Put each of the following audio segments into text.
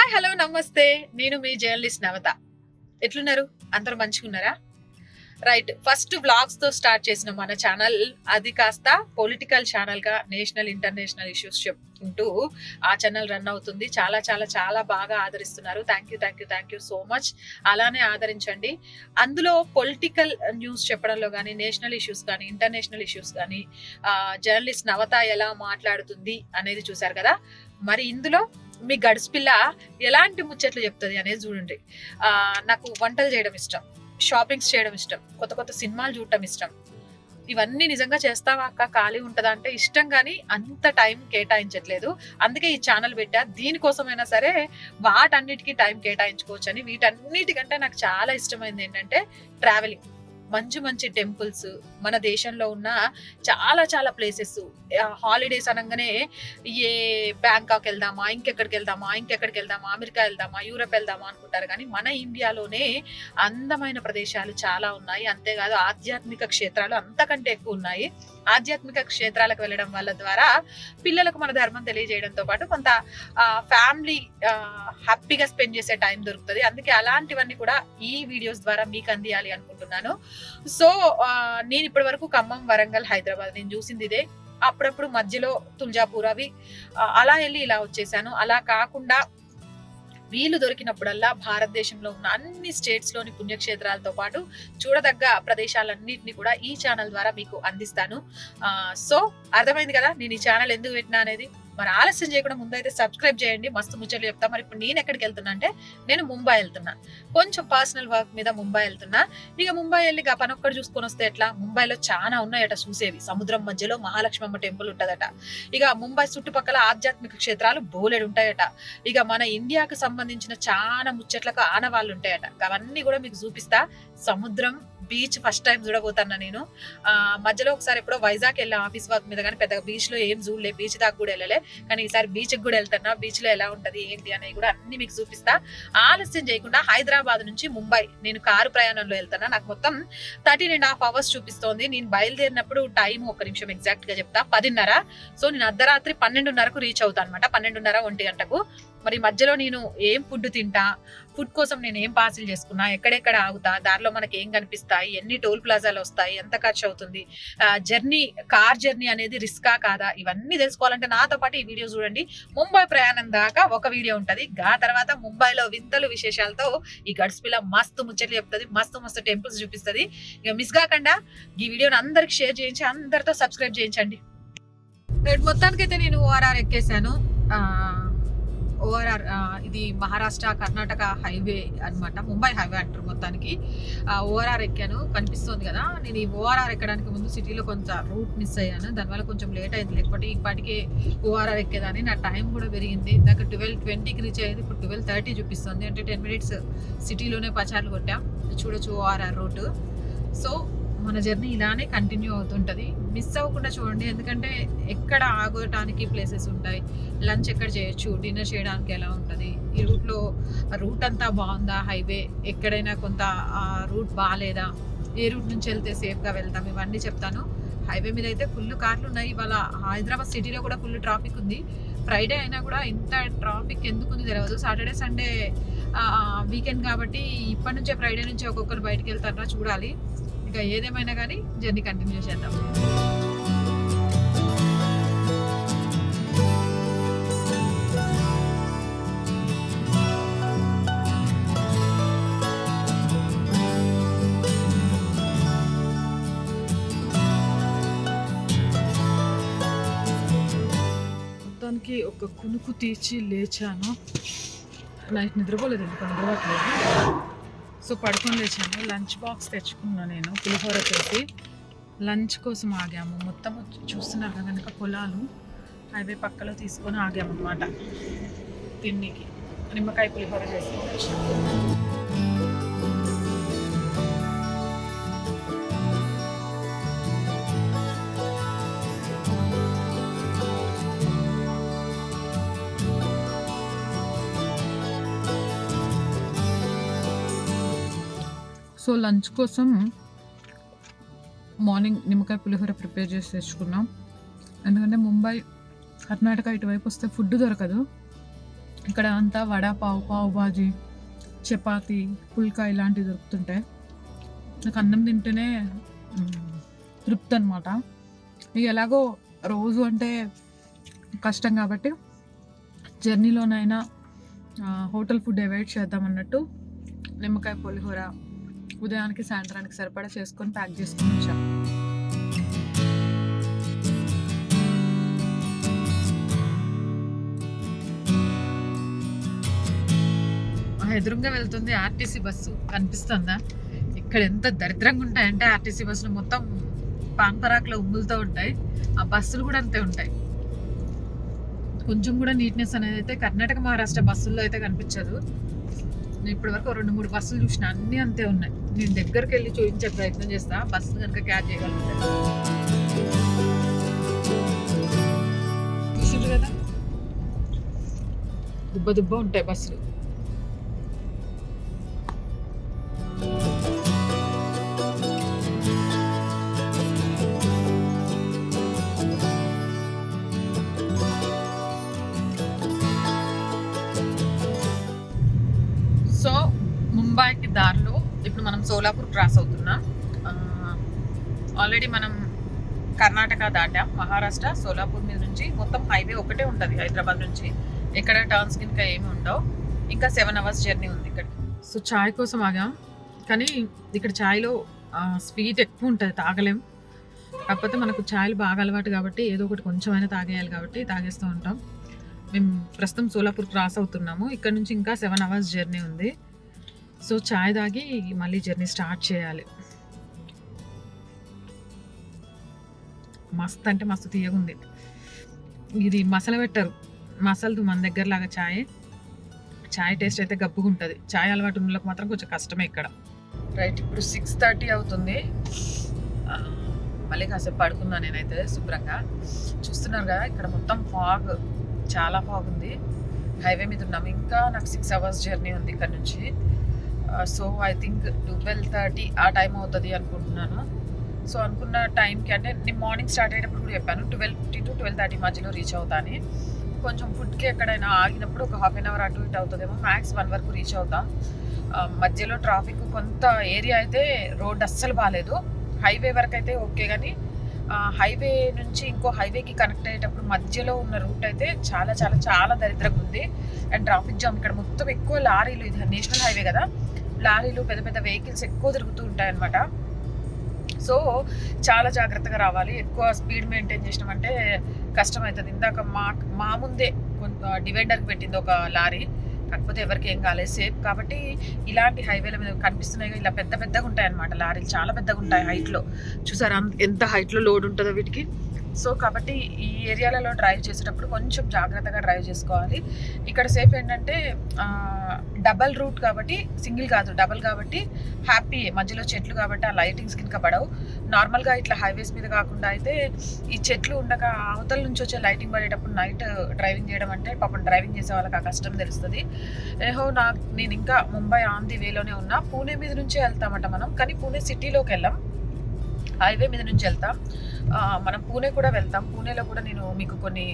Hi hello నమస్తే. నేను మీ journalist నవత. ఎట్లున్నారు? అందరూ మంచిగున్నారా? రైట్. ఫస్ట్ వ్లాగ్స్‌తో స్టార్ట్ చేసిన మన ఛానల్ అది కాస్త పొలిటికల్ ఛానల్‌గా నేషనల్, ఇంటర్నేషనల్ ఇష్యూస్ చెప్పుకుంటూ ఆ ఛానల్ రన్ అవుతుంది. చాలా చాలా చాలా బాగా ఆదరిస్తున్నారు. Thank you so much. అలానే ఆదరించండి. అందులో పొలిటికల్ న్యూస్ చెప్పడంలో గానీ, నేషనల్ ఇష్యూస్ గానీ, ఇంటర్నేషనల్ ఇష్యూస్ గానీ జర్నలిస్ట్ నవత ఎలా మాట్లాడుతుంది అనేది చూసారు కదా! మరి ఇందులో మీ గడుసుపిల్ల ఎలాంటి ముచ్చట్లు చెప్తది అనేది చూడండి. నాకు వంటలు చేయడం ఇష్టం. షాపింగ్స్ చేయడం ఇష్టం. కొత్త కొత్త సినిమాలు చూడటం ఇష్టం. ఇవన్నీ నిజంగా చేస్తావా అక్క? ఖాళీ ఉంటదా అంటే ఇష్టం గానీ అంత టైం కేటాయించట్లేదు. అందుకే ఈ ఛానల్ పెట్టా. దీనికోసమైనా సరే వాటన్నిటికి టైం కేటాయించుకోవచ్చని. వీటన్నిటికంటే నాకు చాలా ఇష్టమైంది ఏంటంటే ట్రావెలింగ్. మంచి మంచి టెంపుల్స్, మన దేశంలో ఉన్న చాలా చాలా ప్లేసెస్. హాలిడేస్ అనంగానే ఏ బ్యాంకాక్ వెళ్దామా, ఇంకెక్కడికి వెళ్దామా, అమెరికా వెళ్దామా, యూరప్ వెళ్దామా అనుకుంటారు. కానీ మన ఇండియాలోనే అందమైన ప్రదేశాలు చాలా ఉన్నాయి. అంతేకాదు ఆధ్యాత్మిక క్షేత్రాలు అంతకంటే ఎక్కువ ఉన్నాయి. ఆధ్యాత్మిక క్షేత్రాలకు వెళ్ళడం వల్ల ద్వారా పిల్లలకు మన ధర్మం తెలియజేయడంతో పాటు కొంత ఫ్యామిలీ హ్యాపీగా స్పెండ్ చేసే టైం దొరుకుతుంది. అందుకే అలాంటివన్నీ కూడా ఈ వీడియోస్ ద్వారా మీకు అందియాలి అనుకుంటున్నాను. సో నేను ఇప్పటి వరకు ఖమ్మం, వరంగల్, హైదరాబాద్ నేను చూసింది ఇదే. అప్పుడప్పుడు మధ్యలో తుల్జాపూర్ అవి అలా వెళ్ళి ఇలా వచ్చేసాను. అలా కాకుండా వీలు దొరికినప్పుడల్లా భారతదేశంలో ఉన్న అన్ని స్టేట్స్ లోని పుణ్యక్షేత్రాలతో పాటు చూడదగ్గ ప్రదేశాలన్నింటినీ కూడా ఈ ఛానల్ ద్వారా మీకు అందిస్తాను. సో అర్థమైంది కదా నేను ఈ ఛానల్ ఎందుకు పెట్టినా అనేది. మరి ఆలస్యం చేయకుండా ముందైతే సబ్స్క్రైబ్ చేయండి. మస్తు ముచ్చట్లు చెప్తా. మరి ఇప్పుడు నేను ఎక్కడికి వెళ్తున్నా అంటే నేను ముంబై వెళ్తున్నా. కొంచెం పర్సనల్ వర్క్ మీద ముంబై వెళ్తున్నా. ఇక ముంబై వెళ్ళి ఆ పని ఒక్కటి చూసుకొని వస్తే ఎట్లా? ముంబైలో చాలా ఉన్నాయట చూసేవి. సముద్రం మధ్యలో మహాలక్ష్మమ్మ టెంపుల్ ఉంటదట. ఇక ముంబై చుట్టుపక్కల ఆధ్యాత్మిక క్షేత్రాలు బోలెడు ఉంటాయట. ఇక మన ఇండియాకు సంబంధించిన చాలా ముచ్చట్లకు ఆనవాళ్ళు ఉంటాయట. అవన్నీ కూడా మీకు చూపిస్తా. సముద్రం, బీచ్ ఫస్ట్ టైం చూడబోతున్నా నేను. మధ్యలో ఒకసారి ఎప్పుడో వైజాగ్ వెళ్ళా ఆఫీస్ వర్క్ మీద, కానీ పెద్దగా బీచ్ లో ఏం చూడలే. బీచ్ దాకా కూడా వెళ్ళలే. కానీ ఈసారి బీచ్ కి కూడా వెళ్తున్నా. బీచ్ లో ఎలా ఉంటది ఏంటి అనేది కూడా అన్ని మీకు చూపిస్తా. ఆలస్యం చేయకుండా హైదరాబాద్ నుంచి ముంబై నేను కారు ప్రయాణంలో వెళ్తున్నా. నాకు మొత్తం 13.5 hours చూపిస్తోంది. నేను బయలుదేరినప్పుడు టైం ఒక నిమిషం ఎగ్జాక్ట్ గా చెప్తా, 10:30. సో నేను అర్ధరాత్రి 12:30కు రీచ్ అవుతాను అనమాట. 12:30, 1 గంటకు. మరి మధ్యలో నేను ఏం ఫుడ్ తింటా, ఫుడ్ కోసం నేను ఏం పార్సిల్ చేసుకున్నా, ఎక్కడెక్కడ ఆగుతా, దారిలో మనకి ఏం కనిపిస్తాయి, ఎన్ని టోల్ ప్లాజాలు వస్తాయి, ఎంత ఖర్చు అవుతుంది, కార్ జర్నీ అనేది రిస్కా కాదా, ఇవన్నీ తెలుసుకోవాలంటే నాతో పాటు ఈ వీడియో చూడండి. ముంబై ప్రయాణం దాకా ఒక వీడియో ఉంటది. ఆ తర్వాత ముంబైలో వింతలు విశేషాలతో ఈ గడుసుపిల్ల మస్తు ముచ్చట్లు చెప్తుంది. మస్తు టెంపుల్స్ చూపిస్తుంది. ఇక మిస్ కాకుండా ఈ వీడియోని అందరికి షేర్ చేయించి అందరితో సబ్స్క్రైబ్ చేయించండి. మొత్తానికైతే నేను ఓఆర్ఆర్ ఎక్కేసాను. ఓఆర్ఆర్ ఇది మహారాష్ట్ర కర్ణాటక హైవే అనమాట. ముంబై హైవే అంటారు మొత్తానికి. ఓఆర్ఆర్ ఎక్కాను, కనిపిస్తుంది కదా. నేను ఈ ఓఆర్ఆర్ ఎక్కడానికి ముందు సిటీలో కొంత రూట్ మిస్ అయ్యాను. దానివల్ల కొంచెం లేట్ అయింది. లేకపోతే ఇప్పటికే ఓఆర్ఆర్ ఎక్కేదాన్ని. నా టైం కూడా పెరిగింది. ఇందాక 12:20కి రీచ్ అయ్యేది, ఇప్పుడు 12:30 చూపిస్తుంది. అంటే 10 minutes సిటీలోనే పచార్లు కొట్టాం. చూడొచ్చు ఓఆర్ఆర్ రూట్. సో మన జర్నీ ఇలానే కంటిన్యూ అవుతుంటుంది. మిస్ అవ్వకుండా చూడండి. ఎందుకంటే ఎక్కడ ఆగటానికి ప్లేసెస్ ఉంటాయి, లంచ్ ఎక్కడ చేయొచ్చు, డిన్నర్ చేయడానికి ఎలా ఉంటుంది, ఈ రూట్లో రూట్ అంతా బాగుందా, హైవే ఎక్కడైనా కొంత రూట్ బాగాలేదా, ఏ రూట్ నుంచి వెళ్తే సేఫ్గా వెళ్తాం, ఇవన్నీ చెప్తాను. హైవే మీద అయితే ఫుల్ కార్లు ఉన్నాయి. ఇవాళ హైదరాబాద్ సిటీలో కూడా ఫుల్ ట్రాఫిక్ ఉంది. ఫ్రైడే అయినా కూడా ఇంత ట్రాఫిక్ ఎందుకు ఉంది తెలియదు. సాటర్డే సండే వీకెండ్ కాబట్టి ఇప్పటి నుంచే ఫ్రైడే నుంచి ఒక్కొక్కరు బయటకు వెళ్తారా చూడాలి. ఇంకా ఏదేమైనా కానీ జర్నీ కంటిన్యూ చేద్దాం. మొత్తానికి ఒక కునుకు తీర్చి లేచాను. నైట్ నిద్రపోలేదు, ఎందుకు నిద్రపోవట్లేదు. సో పడుకొని లేచాను. లంచ్ బాక్స్ తెచ్చుకున్నాను నేను, పులిహోర చేసి. లంచ్ కోసం ఆగాము. మొత్తం చూస్తున్నారు కదా కనుక పొలాలు, హైవే పక్కలో తీసుకొని ఆగాము అన్నమాట తిండికి. నిమ్మకాయ పులిహోర చేసుకోవచ్చు. సో లంచ్ కోసం మార్నింగ్ నిమ్మకాయ పులిహోర ప్రిపేర్ చేసి తెచ్చుకున్నాం. ఎందుకంటే ముంబై, కర్ణాటక ఇటువైపు వస్తే ఫుడ్ దొరకదు. ఇక్కడ అంతా వడాపావ్, పావ్ బాజీ, చపాతి, పుల్కా ఇలాంటివి దొరుకుతుంటాయి. నాకు అన్నం తింటేనే తృప్తి అనమాట. ఇక ఎలాగో రోజు అంటే కష్టం కాబట్టి జర్నీలోనైనా హోటల్ ఫుడ్ అవాయిడ్ చేద్దాం అన్నట్టు నిమ్మకాయ పులిహోర ఉదయానికి సాయంత్రానికి సరిపడా చేసుకొని ప్యాక్ చేసుకొని వచ్చాం. ఎదురుగా వెళ్తుంది ఆర్టీసీ బస్సు, కనిపిస్తుందా? ఇక్కడ ఎంత దరిద్రంగా ఉంటాయంటే ఆర్టీసీ బస్సులు మొత్తం పాన్ పరాకులో ఉమ్ములతో ఉంటాయి. ఆ బస్సులు కూడా అంతే ఉంటాయి. కొంచెం కూడా నీట్నెస్ అనేది అయితే కర్ణాటక మహారాష్ట్ర బస్సుల్లో అయితే కనిపించదు. నేను ఇప్పటి వరకు 2-3 బస్సులు చూసిన, అన్నీ అంతే ఉన్నాయి. నేను దగ్గరికి వెళ్ళి చూపించే ప్రయత్నం చేస్తా, బస్సులు కనుక క్యాచ్ చేయగలుగుతాను. చూసిండ్రు కదా, దుబ్బ దుబ్బ ఉంటాయి బస్సులు. సో ముంబైకి దారిలో ఇప్పుడు మనం సోలాపూర్ క్రాస్ అవుతున్నాం. ఆల్రెడీ మనం కర్ణాటక దాటాం, మహారాష్ట్ర. సోలాపూర్ మీద నుంచి మొత్తం హైవే ఒకటే ఉంటుంది హైదరాబాద్ నుంచి. ఎక్కడ టర్న్స్ ఇంకా ఏమి ఉండవు. ఇంకా 7 hours జర్నీ ఉంది ఇక్కడ. సో చాయ్ కోసం ఆగాం, కానీ ఇక్కడ చాయ్లో స్వీట్ ఎక్కువ ఉంటుంది, తాగలేం. కాకపోతే మనకు చాయ్లు బాగా అలవాటు కాబట్టి ఏదో ఒకటి కొంచెమైనా తాగేయాలి కాబట్టి తాగేస్తూ ఉంటాం. మేము ప్రస్తుతం సోలాపూర్ క్రాస్ అవుతున్నాము. ఇక్కడ నుంచి ఇంకా 7 hours జర్నీ ఉంది. సో చాయ్ తాగి మళ్ళీ జర్నీ స్టార్ట్ చేయాలి. మస్తు అంటే మస్తు తీయగుంది. ఇది మసాలా పెట్టారు, మసాలతో మన దగ్గర లాగా చాయ్ టేస్ట్ అయితే గబ్బుగా ఉంటుంది. చాయ్ అలవాటు ఉన్న వాళ్ళకి మాత్రం కొంచెం కష్టమే ఇక్కడ. రైట్, ఇప్పుడు 6:30 అవుతుంది. మళ్ళీ కాసేపు పడుకున్నా నేనైతే శుభ్రంగా. చూస్తున్నారు కదా ఇక్కడ మొత్తం ఫాగ్, చాలా ఫాగ్ ఉంది. హైవే మీద ఉన్నాము. ఇంకా నాకు 6 hours జర్నీ ఉంది ఇక్కడ నుంచి. సో ఐ థింక్ 12:30 ఆ టైం అవుతుంది అనుకుంటున్నాను. సో అనుకున్న టైంకి, అంటే నేను మార్నింగ్ స్టార్ట్ అయ్యేటప్పుడు కూడా చెప్పాను 12:50 to 12:30 మధ్యలో రీచ్ అవుతాను. కొంచెం ఫుడ్కి ఎక్కడైనా ఆగినప్పుడు ఒక ½ hour అటు ఇటు అవుతుందేమో. మ్యాక్స్ 1 వరకు రీచ్ అవుతాం. మధ్యలో ట్రాఫిక్, కొంత ఏరియా అయితే రోడ్ అస్సలు బాగాలేదు. హైవే వరకు అయితే ఓకే, కానీ హైవే నుంచి ఇంకో హైవేకి కనెక్ట్ అయ్యేటప్పుడు మధ్యలో ఉన్న రూట్ అయితే చాలా చాలా చాలా దరిద్రంగా ఉంది. అండ్ ట్రాఫిక్ జామ్ ఇక్కడ మొత్తం ఎక్కువ లారీలు, ఇది నేషనల్ హైవే కదా, లారీలు పెద్ద పెద్ద వెహికల్స్ ఎక్కువ తిరుగుతూ ఉంటాయన్నమాట. సో చాలా జాగ్రత్తగా రావాలి. ఎక్కువ స్పీడ్ మెయింటైన్ చేసినామంటే కష్టమవుతుంది. ఇందాక మా ముందే డివైడర్కి పెట్టింది ఒక లారీ, కాకపోతే ఎవరికి ఏం కాలేదు, సేఫ్. కాబట్టి ఇలాంటి హైవేల మీద కనిపిస్తున్నాయి ఇలా పెద్ద పెద్దగా ఉంటాయి అన్నమాట లారీలు, చాలా పెద్దగా ఉంటాయి హైట్లో. చూసారా ఎంత హైట్లో లోడ్ ఉంటుందో వీటికి. సో కాబట్టి ఈ ఏరియాలలో డ్రైవ్ చేసేటప్పుడు కొంచెం జాగ్రత్తగా డ్రైవ్ చేసుకోవాలి. ఇక్కడ సేఫ్ ఏంటంటే డబల్ రూట్ కాబట్టి, సింగిల్ కాదు డబల్ కాబట్టి హ్యాపీ. మధ్యలో చెట్లు కాబట్టి ఆ లైటింగ్స్ కింద పడవు. నార్మల్గా ఇట్లా హైవేస్ మీద కాకుండా అయితే ఈ చెట్లు ఉండక అవతల నుంచి వచ్చే లైటింగ్ పడేటప్పుడు నైట్ డ్రైవింగ్ చేయడం అంటే పాపం డ్రైవింగ్ చేసే వాళ్ళకి ఆ కష్టం తెలుస్తుంది. నేను ఇంకా ముంబై ఆన్ ది వేలోనే ఉన్నా. పూణే మీద నుంచే వెళ్తామట మనం, కానీ పూణే సిటీలోకి వెళ్ళాం, హైవే మీద నుంచి వెళ్తాం. మనం పూణే కూడా వెళ్తాం. పూణేలో కూడా నేను మీకు కొన్ని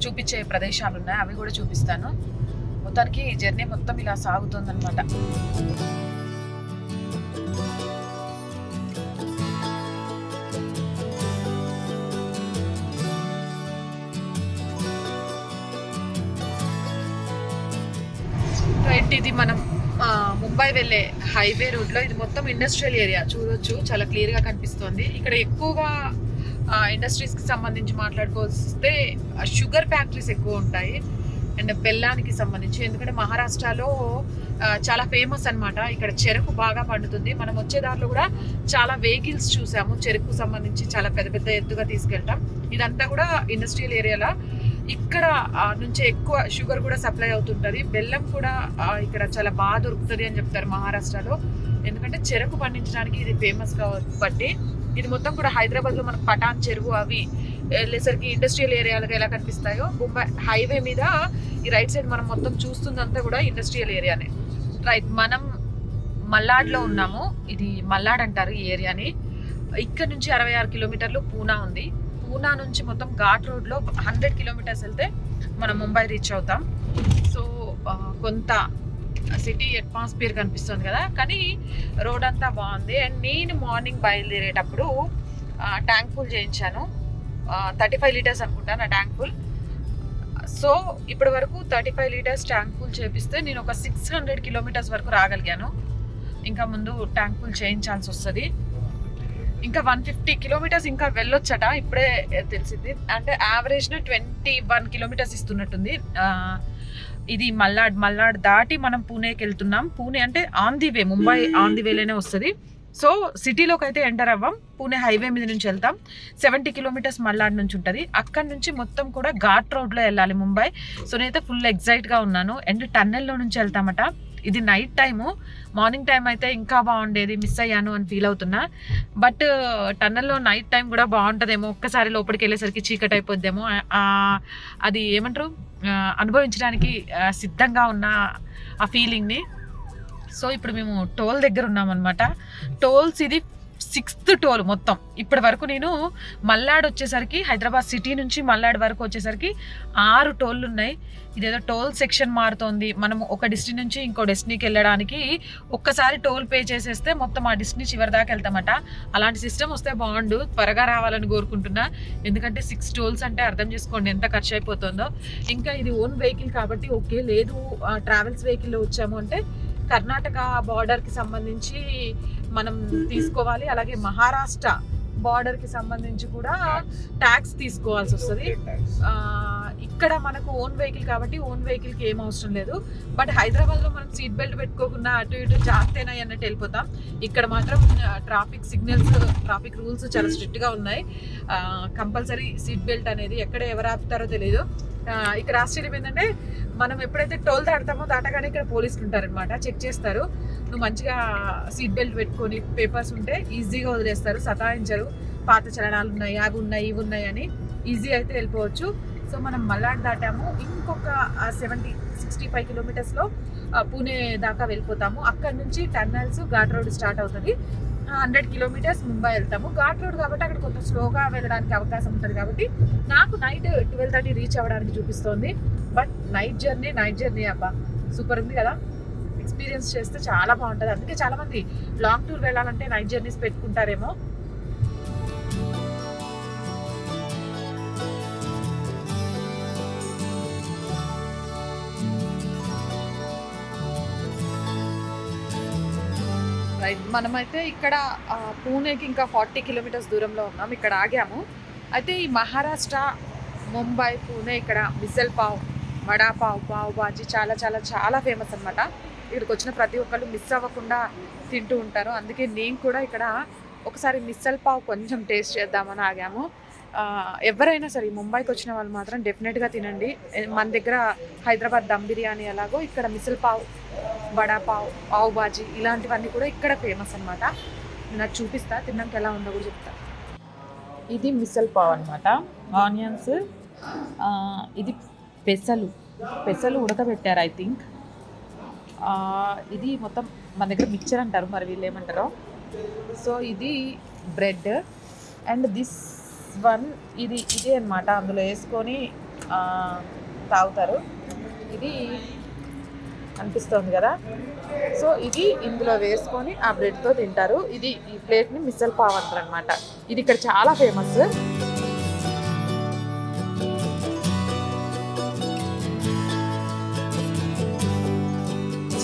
చూపించే ప్రదేశాలు ఉన్నాయి, అవి కూడా చూపిస్తాను. మొత్తానికి జర్నీ మొత్తం ఇలా సాగుతుందన్నమాట. రైట్, ఇది మనం ముంబై వెళ్ళే హైవే రోడ్లో. ఇది మొత్తం ఇండస్ట్రియల్ ఏరియా, చూడొచ్చు చాలా క్లియర్గా కనిపిస్తుంది. ఇక్కడ ఎక్కువగా ఇండస్ట్రీస్కి సంబంధించి మాట్లాడుకోవస్తే షుగర్ ఫ్యాక్టరీస్ ఎక్కువ ఉంటాయి అండ్ బెల్లానికి సంబంధించి. ఎందుకంటే మహారాష్ట్రలో చాలా ఫేమస్ అన్నమాట. ఇక్కడ చెరకు బాగా పండుతుంది. మనం వచ్చే దారిలో కూడా చాలా వెహికల్స్ చూసాము చెరుకు సంబంధించి, చాలా పెద్ద పెద్ద ఎత్తుగా తీసుకెళ్తాం. ఇదంతా కూడా ఇండస్ట్రియల్ ఏరియాలో. ఇక్కడ నుంచి ఎక్కువ షుగర్ కూడా సప్లై అవుతుంటుంది. బెల్లం కూడా ఇక్కడ చాలా బాగా దొరుకుతుంది అని చెప్తారు మహారాష్ట్రలో. ఎందుకంటే చెరకు పండించడానికి ఇది ఫేమస్ కాబట్టి. ఇది మొత్తం కూడా హైదరాబాద్లో మనకు పటాన్ చెరువు అవి వెళ్ళేసరికి ఇండస్ట్రియల్ ఏరియాలుగా ఎలా కనిపిస్తాయో, ముంబై హైవే మీద ఈ రైట్ సైడ్ మనం మొత్తం చూస్తుందంతా కూడా ఇండస్ట్రియల్ ఏరియానే. రైట్, మనం మల్లాడ్లో ఉన్నాము. ఇది మల్లాడ్ అంటారు ఈ ఏరియాని. ఇక్కడ నుంచి 66 కిలోమీటర్లు పూనా ఉంది. పూనా నుంచి మొత్తం ఘాట్ రోడ్లో 100 కిలోమీటర్స్ వెళ్తే మనం ముంబై రీచ్ అవుతాం. సో కొంత సిటీ అట్మాస్ఫియర్ కనిపిస్తుంది కదా, కానీ రోడ్ అంతా బాగుంది. అండ్ నేను మార్నింగ్ బయలుదేరేటప్పుడు ట్యాంక్ ఫుల్ చేయించాను. 35 లీటర్స్ అనుకుంటా నా ట్యాంక్ ఫుల్. సో ఇప్పటి వరకు 35 లీటర్స్ ట్యాంక్ ఫుల్ చేపిస్తే నేను ఒక 600 కిలోమీటర్స్ వరకు రాగలిగాను. ఇంకా ముందు ట్యాంక్ ఫుల్ చేయించాల్సి వస్తుంది. ఇంకా 150 కిలోమీటర్స్ ఇంకా వెళ్ళొచ్చట, ఇప్పుడే తెలిసింది. అంటే యావరేజ్న 21 కిలోమీటర్స్ ఇస్తున్నట్టుంది. ఇది మల్నాడ్ దాటి మనం పూణేకి వెళ్తున్నాం. పూణే అంటే on the way, Mumbai on the వేలోనే వస్తుంది. సో సిటీలోకి అయితే ఎంటర్ అవ్వం, పూణే హైవే మీద నుంచి వెళ్తాం. 70 కిలోమీటర్స్ మల్నాడ్ నుంచి ఉంటుంది. అక్కడి నుంచి మొత్తం కూడా ఘాట్ రోడ్లో వెళ్ళాలి ముంబై. సో నేనైతే ఫుల్ ఎగ్జైట్గా ఉన్నాను. అండ్ టన్నెల్లో నుంచి వెళ్తామట. ఇది నైట్ టైము, మార్నింగ్ టైం అయితే ఇంకా బాగుండేది, మిస్ అయ్యాను అని ఫీల్ అవుతున్నా. బట్ టన్నెల్లో నైట్ టైం కూడా బాగుంటుందేమో, ఒక్కసారి లోపలికి వెళ్ళేసరికి చీకటి అయిపోద్దేమో. అది ఏమంటారు, అనుభవించడానికి సిద్ధంగా ఉన్న ఆ ఫీలింగ్ని. సో ఇప్పుడు మేము టోల్ దగ్గర ఉన్నామన్నమాట. టోల్స్ ఇది 6th టోల్ మొత్తం. ఇప్పటి వరకు నేను మల్నాడ్ వచ్చేసరికి, హైదరాబాద్ సిటీ నుంచి మల్నాడ్ వరకు వచ్చేసరికి 6 టోళ్ళు ఉన్నాయి. ఇదేదో టోల్ సెక్షన్ మారుతోంది. మనం ఒక డెస్టినీ నుంచి ఇంకో డెస్టినీకి వెళ్ళడానికి ఒక్కసారి టోల్ పే చేసేస్తే మొత్తం ఆ డెస్టినీ చివరి దాకా వెళ్తామట. అలాంటి సిస్టమ్ వస్తే బాగుండు, త్వరగా రావాలని కోరుకుంటున్నా. ఎందుకంటే 6 టోల్స్ అంటే అర్థం చేసుకోండి ఎంత ఖర్చు అయిపోతుందో. ఇంకా ఇది ఓన్ వెహికల్ కాబట్టి ఓకే, లేదు ట్రావెల్స్ వెహికల్లో వచ్చాము అంటే కర్ణాటక బార్డర్కి సంబంధించి మనం తీసుకోవాలి. అలాగే మహారాష్ట్ర బార్డర్కి సంబంధించి కూడా ట్యాక్స్ తీసుకోవాల్సి వస్తుంది. ఇక్కడ మనకు ఓన్ వెహికల్ కాబట్టి ఓన్ వెహికల్కి ఏం అవసరం లేదు. బట్ హైదరాబాద్లో మనం సీట్ బెల్ట్ పెట్టుకోకుండా అటు ఇటు జాగ్రత్తనా అన్నట్టు వెళ్ళిపోతాం. ఇక్కడ మాత్రం ట్రాఫిక్ సిగ్నల్స్, ట్రాఫిక్ రూల్స్ చాలా స్ట్రిక్ట్గా ఉన్నాయి. కంపల్సరీ సీట్ బెల్ట్ అనేది, ఎక్కడ ఎవరు ఆపుతారో తెలియదు. ఇక్కడ ఆశ్చర్యం ఏంటంటే మనం ఎప్పుడైతే టోల్ దాడతామో దాటగానే ఇక్కడ పోలీసులు ఉంటారనమాట, చెక్ చేస్తారు. నువ్వు మంచిగా సీట్ బెల్ట్ పెట్టుకొని పేపర్స్ ఉంటే ఈజీగా వదిలేస్తారు, సతాయించరు. పాత చలనాలు ఉన్నాయి, అవి ఉన్నాయి, ఇవి ఉన్నాయి అని ఈజీ అయితే వెళ్ళిపోవచ్చు. సో మనం మల్నాడ్ దాటాము. ఇంకొక 65 కిలోమీటర్స్లో పూణే దాకా వెళ్ళిపోతాము. అక్కడ నుంచి టన్నల్స్, ఘాట్ రోడ్ స్టార్ట్ అవుతుంది. 100 కిలోమీటర్స్ ముంబై వెళ్తాము. ఘాట్ రోడ్ కాబట్టి అక్కడ కొంత స్లోగా వెళ్ళడానికి అవకాశం ఉంటుంది. కాబట్టి నాకు నైట్ 12:30 రీచ్ అవ్వడానికి చూపిస్తోంది. బట్ నైట్ జర్నీ అబ్బా సూపర్ ఉంది కదా, ఎక్స్పీరియన్స్ చేస్తే చాలా బాగుంటుంది. అందుకే చాలామంది లాంగ్ టూర్ వెళ్ళాలంటే నైట్ జర్నీస్ పెట్టుకుంటారేమో. రైట్, మనమైతే ఇక్కడ పూణేకి ఇంకా 40 కిలోమీటర్స్ దూరంలో ఉన్నాం. ఇక్కడ ఆగాము. అయితే ఈ మహారాష్ట్ర, ముంబై, పూణే ఇక్కడ మిసల్ పావ్, వడాపావ్, పావ్ బాజీ చాలా చాలా చాలా ఫేమస్ అనమాట. ఇక్కడికి వచ్చిన ప్రతి ఒక్కళ్ళు మిస్ అవ్వకుండా తింటూ ఉంటారు. అందుకే నేను కూడా ఇక్కడ ఒకసారి మిసల్ పావ్ కొంచెం టేస్ట్ చేద్దామని ఆగాము. ఎవరైనా సరే ముంబైకి వచ్చిన వాళ్ళు మాత్రం డెఫినెట్గా తినండి. మన దగ్గర హైదరాబాద్ దమ్ బిర్యానీ ఎలాగో ఇక్కడ మిసల్ పావ్, వడాపావ్, పావ్ బాజీ ఇలాంటివన్నీ కూడా ఇక్కడ ఫేమస్ అనమాట. నాకు చూపిస్తా, తిన్నాక ఎలా ఉందో కూడా చెప్తా. ఇది మిసల్ పావ్ అనమాట. ఆనియన్స్, ఇది పెసలు ఉడకబెట్టారు ఐ థింక్. ఇది మొత్తం మన దగ్గర మిక్చర్ అంటారు, మరి వీళ్ళు ఏమంటారో. సో ఇది బ్రెడ్ అండ్ దిస్ వన్ ఇదే అనమాట, అందులో వేసుకొని తాగుతారు. ఇది అనిపిస్తుంది కదా. సో ఇది ఇందులో వేసుకొని ఆ బ్రెడ్తో తింటారు. ఈ ప్లేట్ని మిసల్ పావ్ అంటారు అనమాట. ఇది ఇక్కడ చాలా ఫేమస్.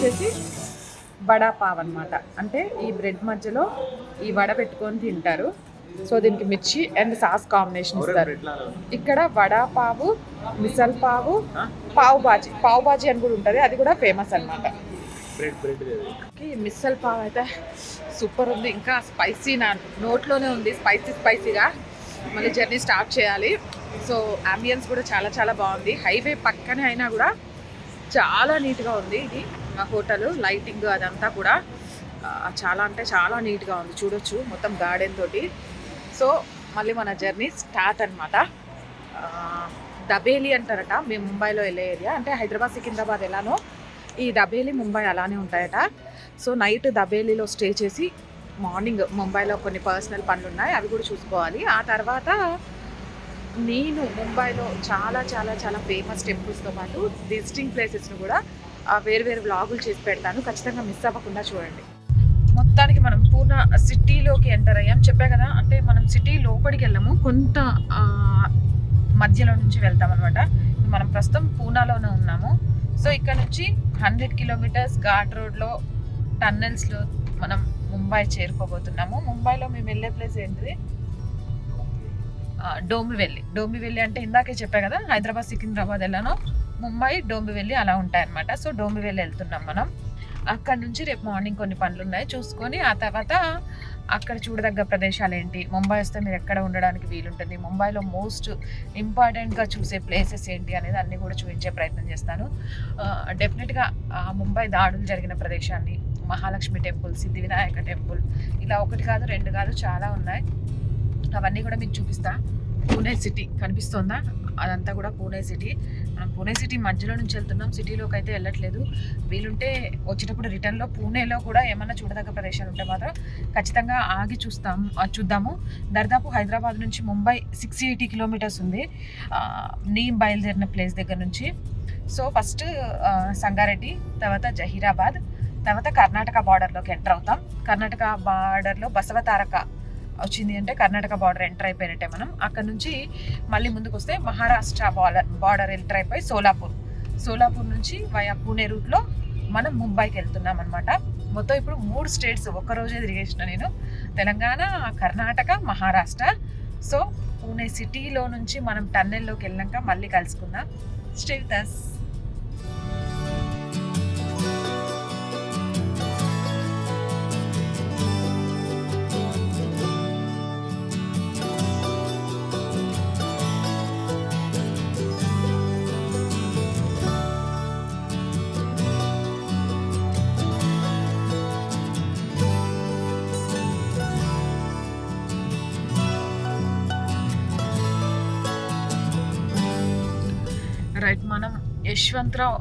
వచ్చేసి వడా పావ్ అనమాట. అంటే ఈ బ్రెడ్ మధ్యలో ఈ వడ పెట్టుకొని తింటారు. సో దీనికి మిర్చి అండ్ సాస్ కాంబినేషన్ ఇస్తారు. ఇక్కడ వడా పావు, మిసల్ పావు, పావ్ బాజీ అని కూడా ఉంటుంది, అది కూడా ఫేమస్ అనమాట. మిసల్ పావ్ అయితే సూపర్ ఉంది. ఇంకా స్పైసీ నా నోట్లోనే ఉంది, స్పైసీగా. మళ్ళీ జర్నీ స్టార్ట్ చేయాలి. సో అంబియన్స్ కూడా చాలా చాలా బాగుంది. హైవే పక్కనే అయినా కూడా చాలా నీట్గా ఉంది. ఇది హోటల్ లైటింగ్ అదంతా కూడా చాలా అంటే చాలా నీట్గా ఉంది. చూడొచ్చు మొత్తం గార్డెన్ తోటి. సో మళ్ళీ మన జర్నీ స్టార్ట్ అనమాట. దబేలి అంటారట మేము ముంబైలో వెళ్ళే ఏరియా. అంటే హైదరాబాద్, సికింద్రాబాద్ ఎలానో ఈ దబేలి, ముంబై అలానే ఉంటాయట. సో నైట్ దబేలిలో స్టే చేసి మార్నింగ్ ముంబైలో కొన్ని పర్సనల్ పనులు ఉన్నాయి, అవి కూడా చూసుకోవాలి. ఆ తర్వాత నేను ముంబైలో చాలా చాలా చాలా ఫేమస్ టెంపుల్స్తో పాటు విజిటింగ్ ప్లేసెస్ను కూడా వేరు వేరు వ్లాగులు చేసి పెడతాను, ఖచ్చితంగా మిస్ అవ్వకుండా చూడండి. మొత్తానికి మనం పూనా సిటీలోకి ఎంటర్ అయ్యాం. చెప్పా కదా, అంటే మనం సిటీ లోపలికి వెళ్ళాము, కొంత మధ్యలో నుంచి వెళ్తాం అనమాట. మనం ప్రస్తుతం పూనాలోనే ఉన్నాము. సో ఇక్కడ నుంచి 100 కిలోమీటర్స్ ఘాట్ రోడ్లో టన్నెల్స్లో మనం ముంబై చేరుకోబోతున్నాము. ముంబైలో మేము వెళ్ళే ప్లేస్ ఏంటిది, డోంబివెల్లి అంటే ఇందాకే చెప్పా కదా, హైదరాబాద్ సికింద్రాబాద్ వెళ్ళాను, ముంబై డోంబివెల్లి అలా ఉంటాయన్నమాట. సో డోంబివెల్లి వెళ్తున్నాం మనం. అక్కడ నుంచి రేపు మార్నింగ్ కొన్ని పనులు ఉన్నాయి చూసుకొని, ఆ తర్వాత అక్కడ చూడదగ్గ ప్రదేశాలు ఏంటి, ముంబై వస్తే మీరు ఎక్కడ ఉండడానికి వీలుంటుంది, ముంబైలో మోస్ట్ ఇంపార్టెంట్గా చూసే ప్లేసెస్ ఏంటి అనేది అన్నీ కూడా చూపించే ప్రయత్నం చేస్తాను. డెఫినెట్గా ముంబై దాడులు జరిగిన ప్రదేశాన్ని, మహాలక్ష్మి టెంపుల్, సిద్ధి వినాయక టెంపుల్, ఇలా ఒకటి కాదు రెండు కాదు చాలా ఉన్నాయి, అవన్నీ కూడా మీకు చూపిస్తా. పూణే సిటీ కనిపిస్తోందా, అదంతా కూడా పూణే సిటీ. మనం పూణే సిటీ మధ్యలో నుంచి వెళ్తున్నాం, సిటీలోకి అయితే వెళ్ళట్లేదు. వీలుంటే వచ్చేటప్పుడు రిటర్న్లో పూణేలో కూడా ఏమన్నా చూడదగ్గ ప్రదేశాలు ఉంటే మాత్రం ఖచ్చితంగా ఆగి చూద్దాము. దరిదాపు హైదరాబాద్ నుంచి ముంబై 680 కిలోమీటర్స్ ఉంది నేను బయలుదేరిన ప్లేస్ దగ్గర నుంచి. సో ఫస్ట్ సంగారెడ్డి, తర్వాత జహీరాబాద్, తర్వాత కర్ణాటక బార్డర్లోకి ఎంటర్ అవుతాం. కర్ణాటక బార్డర్లో బసవతారక వచ్చింది అంటే కర్ణాటక బార్డర్ ఎంటర్ అయిపోయినట్టే మనం. అక్కడ నుంచి మళ్ళీ ముందుకు వస్తే మహారాష్ట్ర బార్డర్ ఎంటర్ అయిపోయి సోలాపూర్ నుంచి వయా పూణే రూట్లో మనం ముంబైకి వెళ్తున్నాం అనమాట. మొత్తం ఇప్పుడు 3 స్టేట్స్ ఒక్కరోజే తిరిగేసిన నేను, తెలంగాణ, కర్ణాటక, మహారాష్ట్ర. సో పూణే సిటీలో నుంచి మనం టన్నెల్లోకి వెళ్ళాక మళ్ళీ కలుసుకుందాం. Stay with us. రైట్, మనం యశ్వంతరావు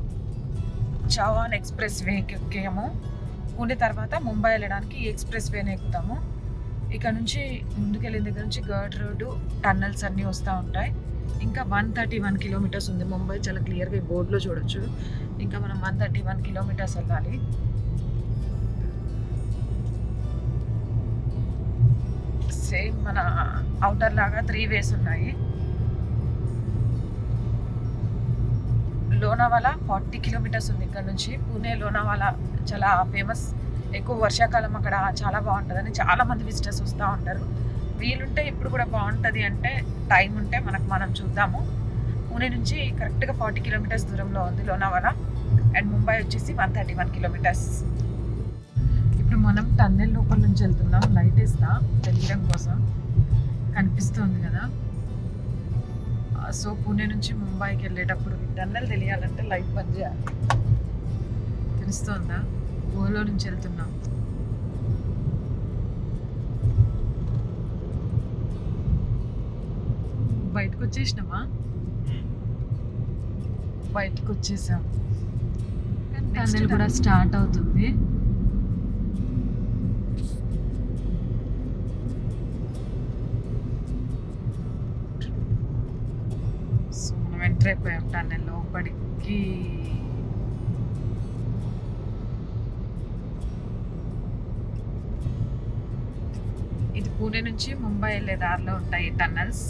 చౌహాన్ ఎక్స్ప్రెస్ వేకి ఎక్కాము. పూణే తర్వాత ముంబై వెళ్ళడానికి ఈ ఎక్స్ప్రెస్ వేని ఎక్కుతాము. ఇక్కడ నుంచి ముందుకెళ్ళిన దగ్గర నుంచి ఘాట్ రోడ్డు, టన్నల్స్ అన్నీ వస్తూ ఉంటాయి. ఇంకా 131 కిలోమీటర్స్ ఉంది ముంబై, చాలా క్లియర్గా ఈ బోర్డులో చూడొచ్చు. ఇంకా మనం 131 కిలోమీటర్స్ వెళ్ళాలి. సేమ్ మన అవుటర్ లాగా 3 వేస్ ఉన్నాయి. లోనావాలా 40 కిలోమీటర్స్ ఉంది ఇక్కడ నుంచి. పూణే లోనావాలా చాలా ఫేమస్, ఎక్కువ వర్షాకాలం అక్కడ చాలా బాగుంటుందని చాలామంది విజిటర్స్ వస్తూ ఉంటారు. వీలుంటే ఇప్పుడు కూడా బాగుంటుంది, అంటే టైం ఉంటే మనం చూద్దాము. పూణే నుంచి కరెక్ట్గా 40 కిలోమీటర్స్ దూరంలో ఉంది లోనావాలా, అండ్ ముంబై వచ్చేసి 131 కిలోమీటర్స్. ఇప్పుడు మనం టన్నెల్ లోపల నుంచి వెళ్తున్నాం. లైట్ వేస్తా తెలియడం కోసం, కనిపిస్తుంది కదా. సో పూణే నుంచి ముంబైకి వెళ్ళేటప్పుడు టన్నెల్ తెలియాలంటే లైట్ బంద్ చేయాలి. తెలుస్తుందా, ఓలో నుంచి వెళ్తున్నాం. బయటకు వచ్చేసినామా, బయటకు వచ్చేసాం. టన్నెల్ కూడా స్టార్ట్ అవుతుంది. ఎంటర్ అయిపోయాం టన్నెల్ లోపలికి. ఇది పూణే నుంచి ముంబై వెళ్ళే దారిలో ఉంటాయి టన్నల్స్.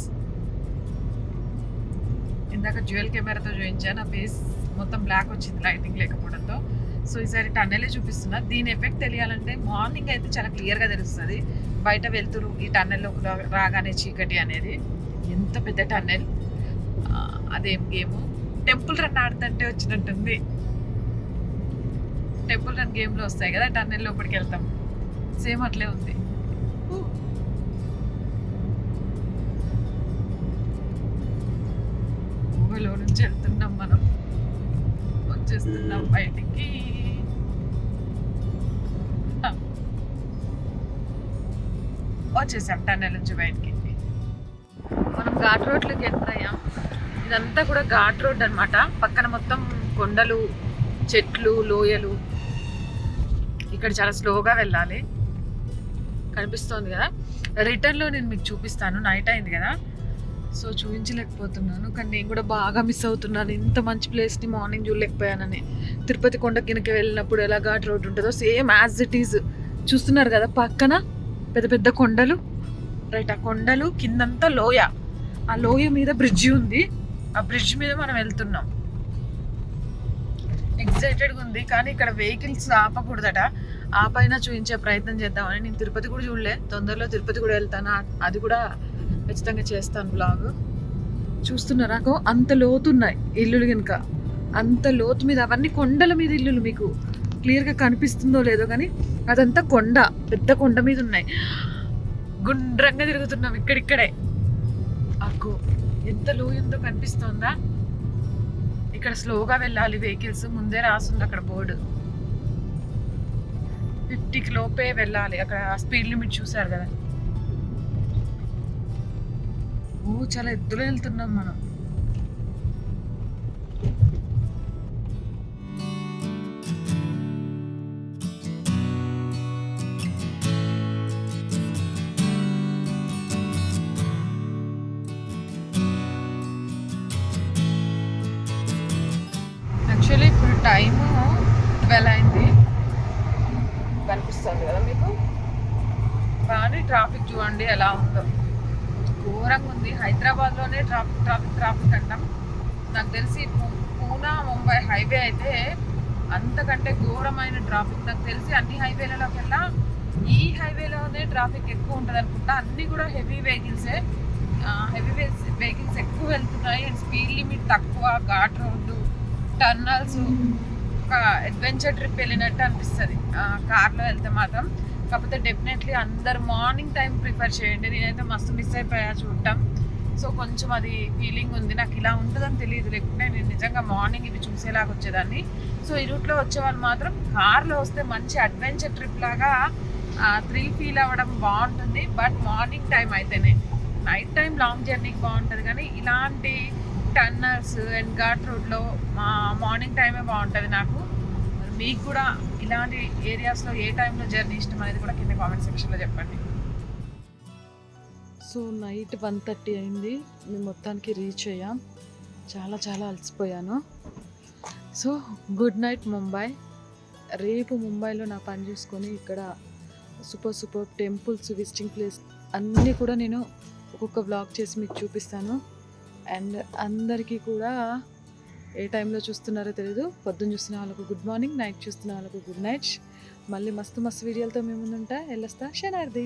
ఇందాక డ్యూయల్ కెమెరాతో చూపించాను, నా ఫేస్ మొత్తం బ్లాక్ వచ్చింది లైటింగ్ లేకపోవడంతో. సో ఈసారి టన్నెలే చూపిస్తున్నా. దీని ఎఫెక్ట్ తెలియాలంటే మార్నింగ్ అయితే చాలా క్లియర్గా తెలుస్తుంది. బయట వెళ్తురు ఈ టన్నెల్లోకి రాగానే చీకటి అనేది. ఎంత పెద్ద టన్నెల్, అదేం గేమ్, టెంపుల్ రన్ ఆడుతుంటే వచ్చినట్టుంది. టెంపుల్ రన్ గేమ్లో వస్తాయి కదా టన్నెల్ లోపలికి వెళ్తాం, సేమ్ అట్లే ఉంది. ఊహలో నుంచి వెళ్తున్నాం మనం, వచ్చేస్తున్నాం బయటికి. వచ్చేసాం టన్నెల్ నుంచి బయటికి. మనం ఘాట్ రోడ్లోకి ఎంటర్ అయ్యాం. ఇదంతా కూడా ఘాట్ రోడ్ అనమాట. పక్కన మొత్తం కొండలు, చెట్లు, లోయలు. ఇక్కడ చాలా స్లోగా వెళ్ళాలి. కనిపిస్తోంది కదా. రిటర్న్లో నేను మీకు చూపిస్తాను. నైట్ అయింది కదా, సో చూపించలేకపోతున్నాను, కానీ నేను కూడా బాగా మిస్ అవుతున్నాను. ఇంత మంచి ప్లేస్ని మార్నింగ్ చూడలేకపోయానని. తిరుపతి కొండ కిందకి వెళ్ళినప్పుడు ఎలా ఘాట్ రోడ్ ఉంటుందో సేమ్ యాజ్ ఇట్ ఈజ్. చూస్తున్నారు కదా పక్కన పెద్ద పెద్ద కొండలు, రైట్? ఆ కొండలు కిందంతా లోయ, ఆ లోయ మీద బ్రిడ్జి ఉంది. ఆ బ్రిడ్జ్ మీద మనం వెళ్తున్నాం. ఎగ్జైటెడ్గా ఉంది, కానీ ఇక్కడ వెహికల్స్ ఆపకూడదట. ఆ పైన చూపించే ప్రయత్నం చేద్దామని. నేను తిరుపతి కూడా చూడలే, తొందరలో తిరుపతి కూడా వెళ్తాను, అది కూడా ఖచ్చితంగా చేస్తాను బ్లాగ్. చూస్తున్నారా అంత లోతున్నాయి ఇల్లులు కనుక, అంత లోతు మీద అవన్నీ కొండల మీద ఇల్లులు. మీకు క్లియర్గా కనిపిస్తుందో లేదో కానీ అదంతా కొండ, పెద్ద కొండ మీద ఉన్నాయి. గుండ్రంగా తిరుగుతున్నాం ఇక్కడిక్కడే. అగ్గో ఎంత లోయుందో కనిపిస్తోందా? ఇక్కడ స్లోగా వెళ్ళాలి వెహికల్స్, ముందే రాస్తుంది అక్కడ బోర్డు. 50కి లోపే వెళ్ళాలి, అక్కడ స్పీడ్ లిమిట్ చూసారు కదా. ఓ చాలా ఎత్తులో వెళ్తున్నాం మనం. యాక్చువల్లీ ఇప్పుడు టైము 12 అయింది, కనిపిస్తుంది కదా మీకు. కానీ ట్రాఫిక్ చూడండి ఎలా ఉందో, ఘోరంగా ఉంది. హైదరాబాద్లోనే ట్రాఫిక్ అంటాం. నాకు తెలిసి పూనా ముంబై హైవే అయితే అంతకంటే ఘోరమైన ట్రాఫిక్. నాకు తెలిసి అన్ని హైవేలలోకెల్లా ఈ హైవేలోనే ట్రాఫిక్ ఎక్కువ ఉంటుంది అనుకుంటా. అన్నీ కూడా హెవీ వెహికల్సే, వెహికల్స్ ఎక్కువ వెళ్తున్నాయి. అండ్ స్పీడ్ లిమిట్ తక్కువ, ఘాట్ రోడ్డు, టర్నల్స్. ఒక అడ్వెంచర్ ట్రిప్ వెళ్ళినట్టు అనిపిస్తుంది కార్లో వెళ్తే మాత్రం. కాకపోతే డెఫినెట్లీ అందరు మార్నింగ్ టైం ప్రిఫర్ చేయండి. నేనైతే మస్తు మిస్ అయిపోయా చూడటం. సో కొంచెం అది ఫీలింగ్ ఉంది. నాకు ఇలా ఉంటుందని తెలియదు, లేకుంటే నేను నిజంగా మార్నింగ్ ఇవి చూసేలాగా వచ్చేదాన్ని. సో ఈ రూట్లో వచ్చే వాళ్ళు మాత్రం కార్లో వస్తే మంచి అడ్వెంచర్ ట్రిప్ లాగా థ్రిల్ ఫీల్ అవ్వడం బాగుంటుంది. బట్ మార్నింగ్ టైం అయితేనే, నైట్ టైం లాంగ్ జర్నీకి బాగుంటుంది, కానీ ఇలాంటి టర్నల్స్ అండ్ ఘాట్ రోడ్లో మార్నింగ్ టైమే బాగుంటుంది నాకు. మీకు కూడా ఇలాంటి ఏరియాస్లో ఏ టైంలో జర్నీ ఇష్టం అనేది కూడా కింద కామెంట్ సెక్షన్లో చెప్పండి. సో నైట్ 1:30 అయింది, మేము మొత్తానికి రీచ్ అయ్యాం. చాలా చాలా అలసిపోయాను. So good night Mumbai. రేపు ముంబైలో నా పని చూసుకొని ఇక్కడ సూపర్ టెంపుల్స్, విజిటింగ్ ప్లేస్ అన్నీ కూడా నేను ఒక్కొక్క వ్లాగ్ చేసి మీకు చూపిస్తాను. అండ్ అందరికీ కూడా ఏ టైంలో చూస్తున్నారో తెలీదు. పొద్దున్న చూస్తున్న వాళ్ళకు గుడ్ మార్నింగ్, నైట్ చూస్తున్న వాళ్ళకు గుడ్ నైట్. మళ్ళీ మస్తు వీడియోలతో మేము ముందుంటా. వెళ్ళొస్తా. శనార్థి.